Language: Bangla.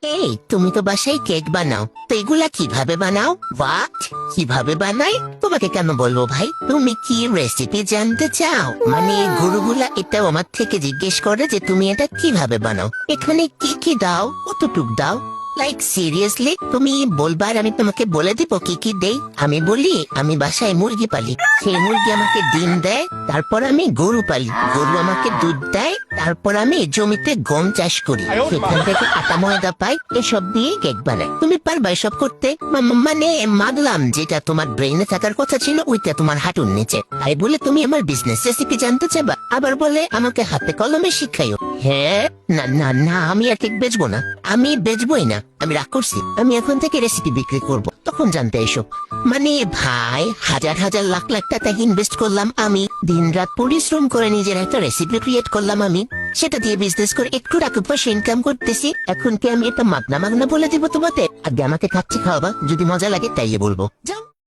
এই তুমি তো বাসায় কেক বানাও, তো এগুলা কিভাবে বানাও? হোয়াট? কিভাবে বানাই তোমাকে কেন বলবো ভাই? তুমি কি রেসিপি জানতে চাও? মানে গরুগুলা এটাও আমার থেকে জিজ্ঞেস করে যে তুমি এটা কিভাবে বানাও, এখানে কি কি দাও, কতটুক দাও। লাইক সিরিয়াসলি তুমি বলবার আমি তোমাকে বলে দিব কি কি দেই। আমি বলি আমি বাসায় মুরগি পালি, সেই মুরগি আমাকে ডিম দেয়। তারপর আমি গরু পালি, গরু আমাকে দুধ দেয়। তারপর আমি জমিতে গম চাষ করি, সেখান থেকে আটা ময়দা পাই, এসব দিয়ে কেক বানাই। তুমি পারবা এসব করতে? মানে মানলাম যেটা তোমার ব্রেইনে থাকার কথা ছিল ওইটা তোমার হাঁটুর নিচে, তাই বলে তুমি আমার বিজনেস রেসিপি জানতে চাবা, আবার বলে আমাকে হাতে কলমে শিখাইও। হ্যাঁ, না না না, আমি আর কেক বেচবো না, আমি বেচবোই না, আমি রাগ করছি। আমি এখন থেকে রেসিপি বিক্রি করব, তখন জানতে এসো। মানে ভাই, হাজার হাজার লাখ লাখ টাকা ইনভেস্ট করলাম আমি, দিনরাত পরিশ্রম করে নিজের একটা রেসিপি ক্রিয়েট করলাম আমি, সেটা দিয়ে বিজনেস করে একটু টাকা পয়সা ইনকাম করতেছি। এখন কি আমি এটা মাগনা মাগনা বলে দিব তোমাদের? আগে আমাকে খাচ্ছি খাওয়াবা, যদি মজা লাগে তাই বলবো। যাও।